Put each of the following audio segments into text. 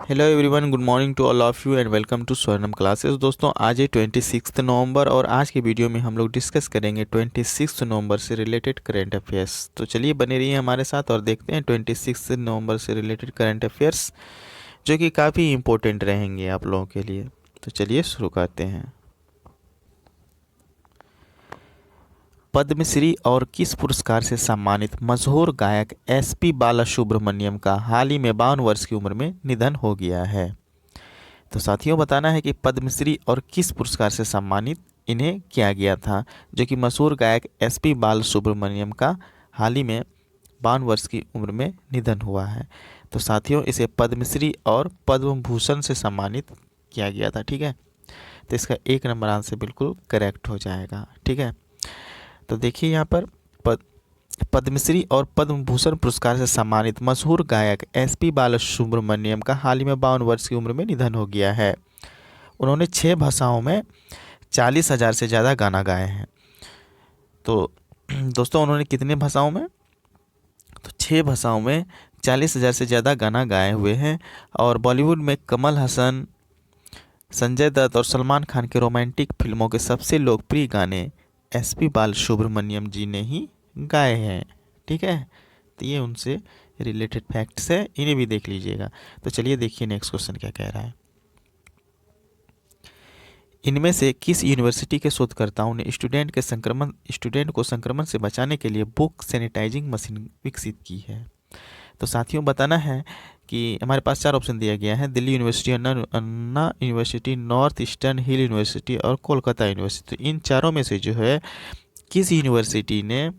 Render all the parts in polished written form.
Hello everyone, good morning to all of you and welcome to Swarnam classes. दोस्तों, आज है 26 नवंबर और आज के वीडियो में हम लोग डिस्कस करेंगे 26 नवंबर से रिलेटेड करंट अफेयर्स। तो चलिए बने रहिए हमारे साथ और देखते हैं 26 नवंबर से रिलेटेड करंट अफेयर्स जो कि काफ़ी इंपॉर्टेंट रहेंगे आप लोगों के लिए। तो चलिए शुरू करते हैं। पद्मश्री और किस पुरस्कार से सम्मानित मशहूर गायक एसपी बालासुब्रमण्यम का हाल ही में 52 वर्ष की उम्र में निधन हो गया है। तो साथियों, बताना है कि पद्मश्री और किस पुरस्कार से सम्मानित इन्हें किया गया था, जो कि मशहूर गायक एसपी बालसुब्रमण्यम का हाल ही में 52 वर्ष की उम्र में निधन हुआ है। तो साथियों, इसे पद्मश्री और पद्म भूषण से सम्मानित किया गया था। ठीक है, तो इसका 1 नंबर आंसर बिल्कुल करेक्ट हो जाएगा। ठीक है, तो देखिए यहाँ पर पद्मश्री और पद्म भूषण पुरस्कार से सम्मानित मशहूर गायक एसपी बालसुब्रमण्यम का हाल ही में 52 वर्ष की उम्र में निधन हो गया है। उन्होंने 6 भाषाओं में 40,000 से ज़्यादा गाना गाए हैं। तो दोस्तों, उन्होंने कितने भाषाओं में? तो 6 भाषाओं में 40,000 से ज़्यादा गाना गाए हुए हैं। और बॉलीवुड में कमल हसन, संजय दत्त और सलमान खान के रोमांटिक फिल्मों के सबसे लोकप्रिय गाने एसपी बालसुब्रमण्यम जी ने ही गाए हैं। ठीक है, तो ये उनसे रिलेटेड फैक्ट्स है, इन्हें भी देख लीजिएगा। तो चलिए देखिए नेक्स्ट क्वेश्चन क्या कह रहा है। इनमें से किस यूनिवर्सिटी के शोधकर्ताओं ने स्टूडेंट को संक्रमण से बचाने के लिए बुक सैनिटाइजिंग मशीन विकसित की है? तो साथियों, बताना है कि हमारे पास 4 ऑप्शन दिया गया है: दिल्ली यूनिवर्सिटी, अन्ना यूनिवर्सिटी, नॉर्थ ईस्टर्न हिल यूनिवर्सिटी और कोलकाता यूनिवर्सिटी। तो इन चारों में से जो है किस यूनिवर्सिटी ने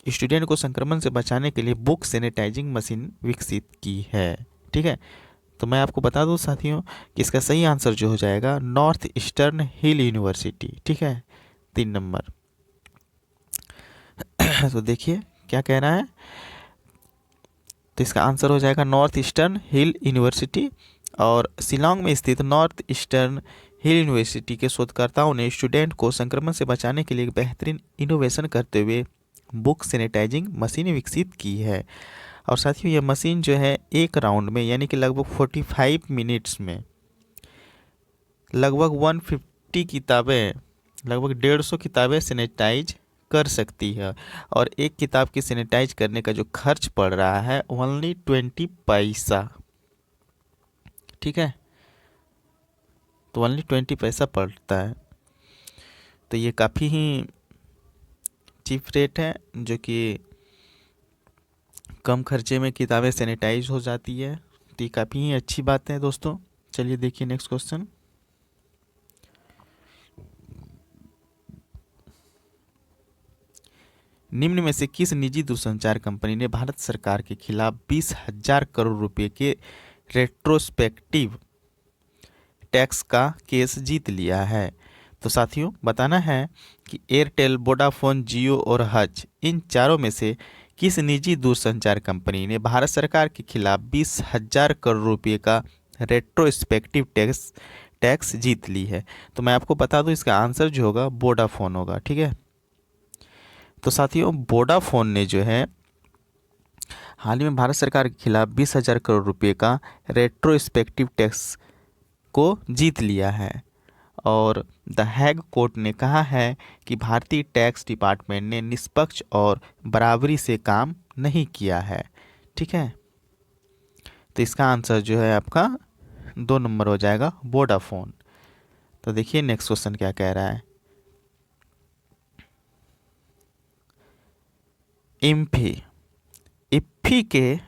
स्टूडेंट को संक्रमण से बचाने के लिए बुक सैनिटाइजिंग मशीन विकसित की है? ठीक है, तो मैं आपको बता दूं साथियों कि इसका सही आंसर जो हो जाएगा नॉर्थ ईस्टर्न हिल यूनिवर्सिटी। ठीक है, 3 नंबर। तो देखिए क्या कह रहा है, तो इसका आंसर हो जाएगा नॉर्थ ईस्टर्न हिल यूनिवर्सिटी। और शिलोंग में स्थित नॉर्थ ईस्टर्न हिल यूनिवर्सिटी के शोधकर्ताओं ने स्टूडेंट को संक्रमण से बचाने के लिए एक बेहतरीन इनोवेशन करते हुए बुक सैनिटाइजिंग मशीन विकसित की है। और साथियों, यह मशीन जो है एक राउंड में यानी कि लगभग 45 मिनट्स में लगभग 150 किताबें, लगभग 150 किताबें सैनिटाइज कर सकती है। और एक किताब की सैनिटाइज करने का जो खर्च पड़ रहा है ओनली 20 पैसा। ठीक है, तो ओनली 20 पैसा पड़ता है। तो ये काफ़ी ही चीप रेट है, जो कि कम खर्चे में किताबें सैनिटाइज हो जाती है। तो ये काफ़ी ही अच्छी बात है दोस्तों। चलिए देखिए नेक्स्ट क्वेश्चन। निम्न में से किस निजी दूरसंचार कंपनी ने भारत सरकार के खिलाफ 20,000 करोड़ रुपए के रेट्रोस्पेक्टिव टैक्स का केस जीत लिया है? तो साथियों, बताना है कि एयरटेल, वोडाफोन, जियो और हज, इन चारों में से किस निजी दूरसंचार कंपनी ने भारत सरकार के खिलाफ 20,000 करोड़ रुपए का रेट्रोस्पेक्टिव टैक्स जीत ली है? तो मैं आपको बता दूं, इसका आंसर जो होगा वोडाफोन होगा। ठीक है, तो साथियों, वोडाफोन ने जो है हाल ही में भारत सरकार के खिलाफ 20,000 करोड़ रुपए का रेट्रोस्पेक्टिव टैक्स को जीत लिया है। और द हैग कोर्ट ने कहा है कि भारतीय टैक्स डिपार्टमेंट ने निष्पक्ष और बराबरी से काम नहीं किया है। ठीक है, तो इसका आंसर जो है आपका 2 नंबर हो जाएगा, वोडाफोन। तो देखिए नेक्स्ट क्वेश्चन क्या कह रहा है। इफ्फी के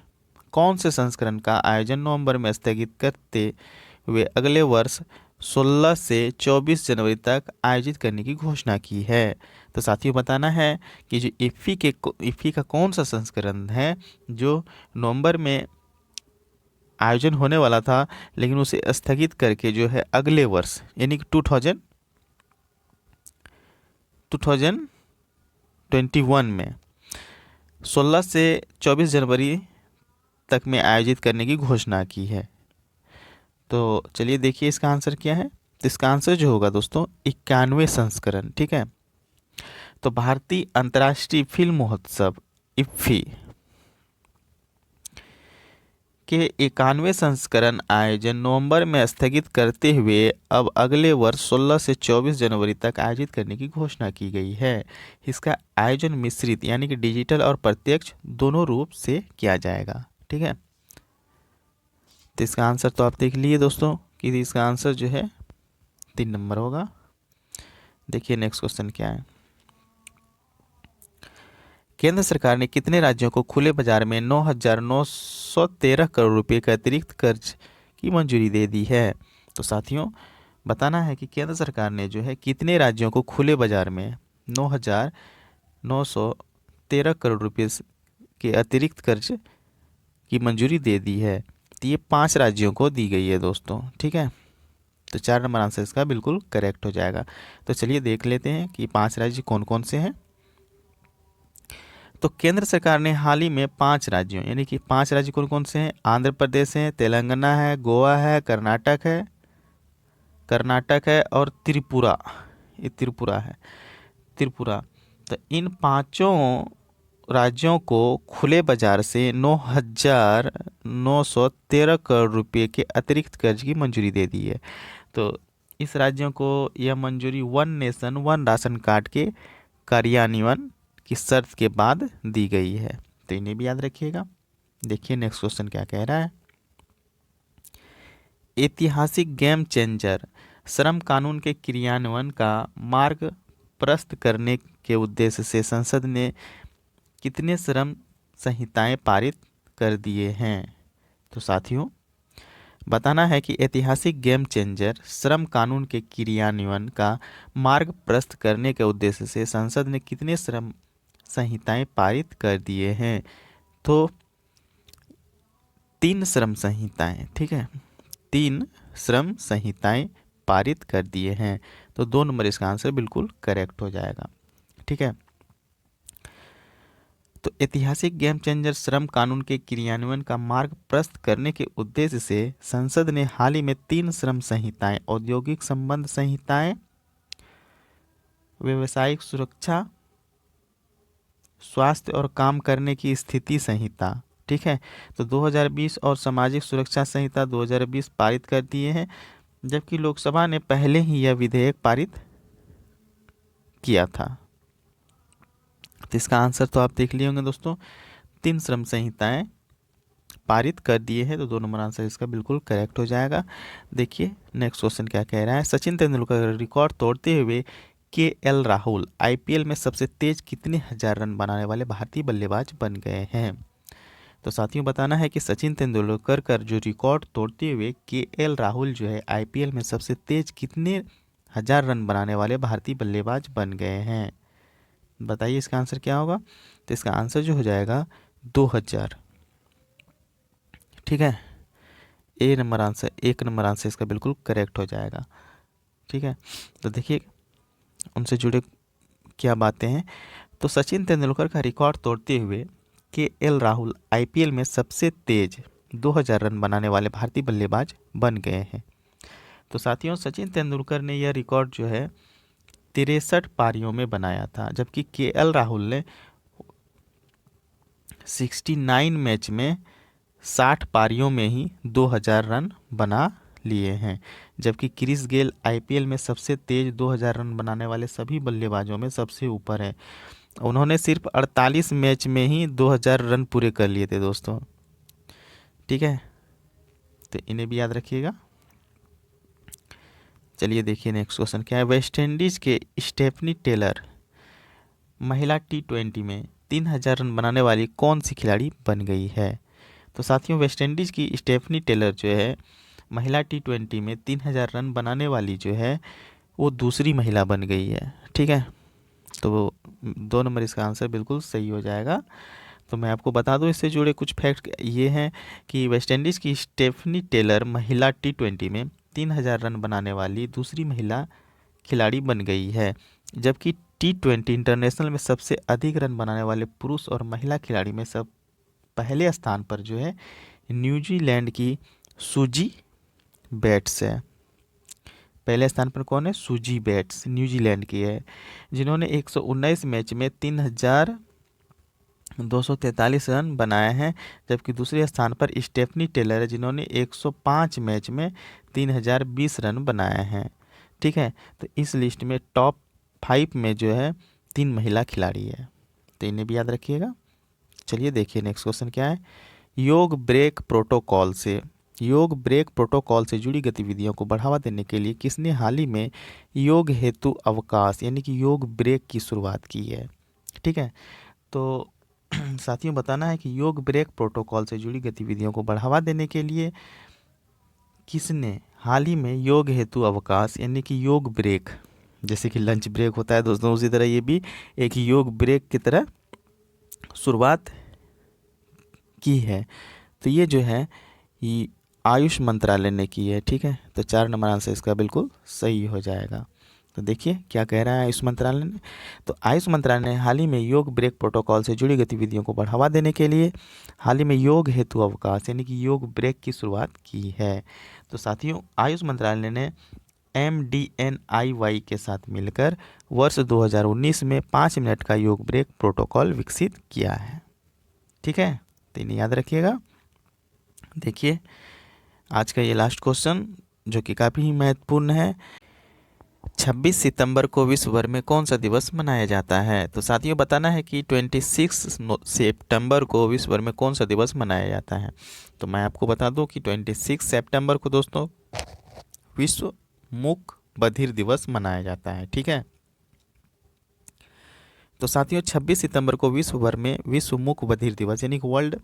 कौन से संस्करण का आयोजन नवंबर में स्थगित करते हुए अगले वर्ष 16 से 24 जनवरी तक आयोजित करने की घोषणा की है? तो साथियों, बताना है कि जो इफ्फी का कौन सा संस्करण है जो नवंबर में आयोजन होने वाला था, लेकिन उसे स्थगित करके जो है अगले वर्ष यानी कि 2021 में 16 से 24 जनवरी तक में आयोजित करने की घोषणा की है। तो चलिए देखिए इसका आंसर क्या है। तो इसका आंसर जो होगा दोस्तों 91वें संस्करण। ठीक है, तो भारतीय अंतर्राष्ट्रीय फिल्म महोत्सव इफ्फी के 91वें संस्करण आयोजन नवंबर में स्थगित करते हुए अब अगले वर्ष 16 से 24 जनवरी तक आयोजित करने की घोषणा की गई है। इसका आयोजन मिश्रित यानी कि डिजिटल और प्रत्यक्ष दोनों रूप से किया जाएगा। ठीक है, तो इसका आंसर तो आप देख लिए दोस्तों कि इसका आंसर जो है 3 नंबर होगा। देखिए नेक्स्ट क्वेश्चन क्या है। केंद्र सरकार ने कितने राज्यों को खुले बाजार में 9,913 करोड़ रुपए का अतिरिक्त कर्ज की मंजूरी दे दी है? तो साथियों बताना है कि केंद्र सरकार ने जो है कितने राज्यों को खुले बाजार में 9,913 करोड़ रुपए के अतिरिक्त कर्ज की मंजूरी दे दी है। तो ये 5 राज्यों को दी गई है दोस्तों। ठीक है, तो 4 नंबर आंसर इसका बिल्कुल करेक्ट हो जाएगा। तो चलिए देख लेते हैं कि 5 राज्य कौन कौन से हैं। तो केंद्र सरकार ने हाल ही में 5 राज्यों यानी कि 5 राज्य कौन कौन से हैं? आंध्र प्रदेश है, तेलंगाना है, गोवा है, कर्नाटक है और त्रिपुरा, ये त्रिपुरा है, त्रिपुरा। तो इन 5 राज्यों को खुले बाजार से 9,913 करोड़ रुपए के अतिरिक्त कर्ज की मंजूरी दे दी है। तो इस राज्यों को यह मंजूरी one nation one ration card के कार्यान्वयन की शर्त के बाद दी गई है। तो इन्हें भी याद रखिएगा। देखिए नेक्स्ट क्वेश्चन क्या कह रहा है। ऐतिहासिक गेम चेंजर श्रम कानून के क्रियान्वयन का मार्ग प्रशस्त करने के उद्देश्य से संसद ने कितने श्रम संहिताएं पारित कर दिए हैं? तो साथियों बताना है कि ऐतिहासिक गेम चेंजर श्रम कानून के क्रियान्वयन का मार्ग प्रशस्त करने के उद्देश्य से संसद ने कितने श्रम संहिताएं पारित कर दिए हैं? तो 3 श्रम संहिताएं। ठीक है, 3 श्रम संहिताएं पारित कर दिए हैं। तो 2 नंबर इसका आंसर बिल्कुल करेक्ट हो जाएगा। ठीक है, तो ऐतिहासिक गेम चेंजर श्रम कानून के क्रियान्वयन का मार्ग प्रशस्त करने के उद्देश्य से संसद ने हाल ही में 3 श्रम संहिताएं, औद्योगिक संबंध संहिताएं, व्यवसायिक सुरक्षा, स्वास्थ्य और काम करने की स्थिति संहिता, ठीक है, तो 2020 और सामाजिक सुरक्षा संहिता 2020 पारित कर दिए हैं, जबकि लोकसभा ने पहले ही यह विधेयक पारित किया था। तो इसका आंसर तो आप देख लिए होंगे दोस्तों, 3 श्रम संहिताएं पारित कर दिए हैं। तो 2 नंबर आंसर इसका बिल्कुल करेक्ट हो जाएगा। देखिए नेक्स्ट क्वेश्चन क्या कह रहा है। सचिन तेंदुलकर रिकॉर्ड तोड़ते हुए KL राहुल IPL में सबसे तेज कितने हजार रन बनाने वाले भारतीय बल्लेबाज बन गए हैं? तो साथियों बताना है कि सचिन तेंदुलकर का जो रिकॉर्ड तोड़ते हुए KL राहुल जो है IPL में सबसे तेज कितने हजार रन बनाने वाले भारतीय बल्लेबाज बन गए हैं? बताइए इसका आंसर क्या होगा। तो इसका आंसर जो हो जाएगा 2000। ठीक है, एक नंबर आंसर इसका बिल्कुल करेक्ट हो जाएगा। ठीक है, तो देखिए उनसे जुड़े क्या बातें हैं। तो सचिन तेंदुलकर का रिकॉर्ड तोड़ते हुए KL राहुल IPL में सबसे तेज 2000 रन बनाने वाले भारतीय बल्लेबाज बन गए हैं। तो साथियों सचिन तेंदुलकर ने यह रिकॉर्ड जो है 63 पारियों में बनाया था, जबकि KL राहुल ने 69 मैच में 60 पारियों में ही 2000 रन बना लिए हैं। जबकि क्रिस गेल IPL में सबसे तेज 2000 रन बनाने वाले सभी बल्लेबाजों में सबसे ऊपर है। उन्होंने सिर्फ 48 मैच में ही 2000 रन पूरे कर लिए थे दोस्तों। ठीक है, तो इन्हें भी याद रखिएगा। चलिए देखिए नेक्स्ट क्वेश्चन क्या है। वेस्ट इंडीज के स्टेफनी टेलर महिला T20 में 3000 रन बनाने वाली कौन सी खिलाड़ी बन गई है? तो साथियों वेस्ट इंडीज की स्टेफनी टेलर जो है महिला T20 में 3000 रन बनाने वाली जो है वो दूसरी महिला बन गई है। ठीक है, तो 2 नंबर इसका आंसर बिल्कुल सही हो जाएगा। तो मैं आपको बता दूं इससे जुड़े कुछ फैक्ट ये हैं कि वेस्ट इंडीज़ की स्टेफनी टेलर महिला T20 में 3000 रन बनाने वाली दूसरी महिला खिलाड़ी बन गई है, जबकि T20 इंटरनेशनल में सबसे अधिक रन बनाने वाले पुरुष और महिला खिलाड़ी में सब पहले स्थान पर जो है न्यूजीलैंड की सूजी बैट्स है। पहले स्थान पर कौन है? सूजी बैट्स न्यूजीलैंड की है, जिन्होंने 119 मैच में 3000 243 रन बनाए हैं, जबकि दूसरे स्थान पर स्टेफनी टेलर है जिन्होंने 105 मैच में 3020 रन बनाए हैं। ठीक है, तो इस लिस्ट में टॉप 5 में जो है 3 महिला खिलाड़ी है, तो इन्हें भी याद रखिएगा। चलिए देखिए नेक्स्ट क्वेश्चन क्या है। योग ब्रेक प्रोटोकॉल से जुड़ी गतिविधियों को बढ़ावा देने के लिए किसने हाल ही में योग हेतु अवकाश यानी कि योग ब्रेक की शुरुआत की है। ठीक है, तो साथियों बताना है कि योग ब्रेक प्रोटोकॉल से जुड़ी गतिविधियों को बढ़ावा देने के लिए किसने हाल ही में योग हेतु अवकाश यानी कि योग ब्रेक, जैसे कि लंच ब्रेक होता है दोस्तों, उसी तरह ये भी एक योग ब्रेक की तरह शुरुआत की है। तो ये जो है ये आयुष मंत्रालय ने की है। ठीक है, तो 4 नंबर आंसर इसका बिल्कुल सही हो जाएगा। तो देखिए क्या कह रहा है आयुष मंत्रालय ने। तो आयुष मंत्रालय ने हाल ही में योग ब्रेक प्रोटोकॉल से जुड़ी गतिविधियों को बढ़ावा देने के लिए हाल ही में योग हेतु अवकाश यानी कि योग ब्रेक की शुरुआत की है। तो साथियों आयुष मंत्रालय ने MDNIY के साथ मिलकर वर्ष 2019 में 5 मिनट का योग ब्रेक प्रोटोकॉल विकसित किया है। ठीक है, तो इन्हें याद रखिएगा। देखिए आज का ये लास्ट क्वेश्चन जो कि काफ़ी महत्वपूर्ण है। 26 सितंबर को विश्व भर में कौन सा दिवस मनाया जाता है। तो साथियों बताना है कि 26 सितंबर को विश्व भर में कौन सा दिवस मनाया जाता है। तो मैं आपको बता दूं कि 26 सितंबर को दोस्तों विश्व मूक बधिर दिवस मनाया जाता है। ठीक है, तो साथियों 26 सितंबर को विश्व भर में विश्व मूक बधिर दिवस यानी कि वर्ल्ड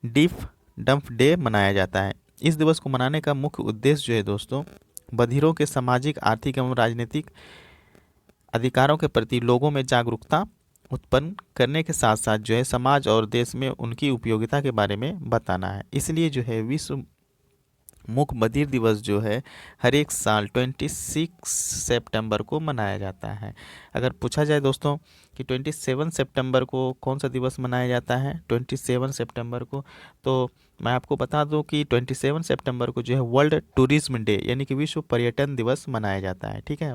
डीफ डम्फ डे मनाया जाता है। इस दिवस को मनाने का मुख्य उद्देश्य जो है दोस्तों बधिरों के सामाजिक, आर्थिक एवं राजनीतिक अधिकारों के प्रति लोगों में जागरूकता उत्पन्न करने के साथ साथ जो है समाज और देश में उनकी उपयोगिता के बारे में बताना है। इसलिए जो है विश्व मूक बधिर दिवस जो है हर एक साल 26 सितंबर को मनाया जाता है। अगर पूछा जाए दोस्तों कि 27 सितंबर को कौन सा दिवस मनाया जाता है 27 सितंबर को, तो मैं आपको बता दूं कि 27 सितंबर को जो है वर्ल्ड टूरिज्म डे यानी कि विश्व पर्यटन दिवस मनाया जाता है। ठीक है,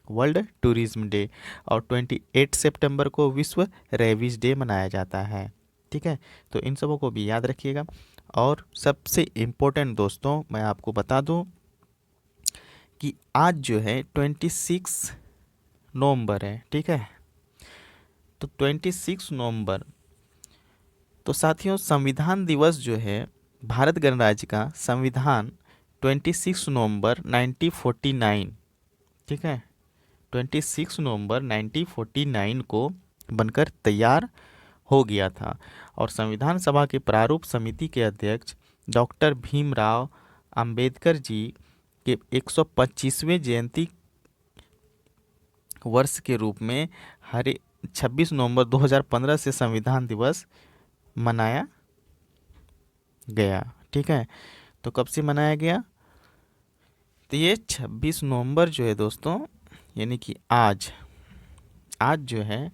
वर्ल्ड टूरिज्म डे। और 28 सितंबर को विश्व रेबीज डे मनाया जाता है। ठीक है, तो इन सबों को भी याद रखिएगा। और सबसे इम्पोर्टेंट दोस्तों मैं आपको बता दूं कि आज जो है 26 नवंबर है। ठीक है, तो 26 नवंबर, तो साथियों संविधान दिवस जो है भारत गणराज्य का संविधान 26 नवंबर 1949, ठीक है 26 नवंबर 1949 को बनकर तैयार हो गया था। और संविधान सभा के प्रारूप समिति के अध्यक्ष डॉक्टर भीमराव अंबेडकर जी के 125वें जयंती वर्ष के रूप में हर 26 नवंबर 2015 से संविधान दिवस मनाया गया। ठीक है, तो कब से मनाया गया, तो ये 26 नवंबर जो है दोस्तों यानी कि आज जो है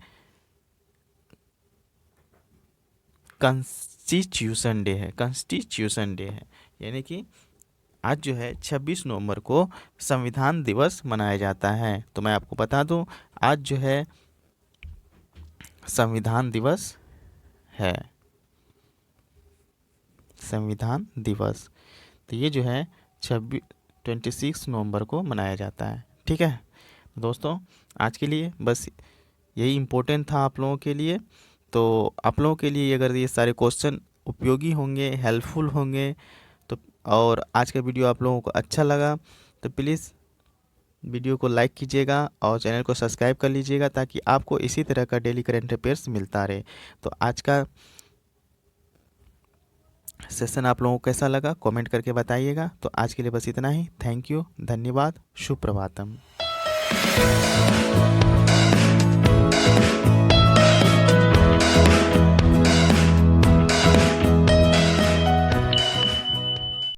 कॉन्स्टिट्यूशन डे है। कॉन्स्टिट्यूशन डे है यानी कि आज जो है 26 नवंबर को संविधान दिवस मनाया जाता है। तो मैं आपको बता दूं आज जो है संविधान दिवस है, संविधान दिवस। तो ये जो है 26 नवंबर को मनाया जाता है। ठीक है दोस्तों, आज के लिए बस यही इम्पोर्टेंट था आप लोगों के लिए। तो आप लोगों के लिए अगर ये सारे क्वेश्चन उपयोगी होंगे, हेल्पफुल होंगे, तो और आज का वीडियो आप लोगों को अच्छा लगा तो प्लीज़ वीडियो को लाइक कीजिएगा और चैनल को सब्सक्राइब कर लीजिएगा ताकि आपको इसी तरह का डेली करंट अफेयर्स मिलता रहे। तो आज का सेशन आप लोगों को कैसा लगा कमेंट करके बताइएगा। तो आज के लिए बस इतना ही। थैंक यू, धन्यवाद, शुभ प्रभातम।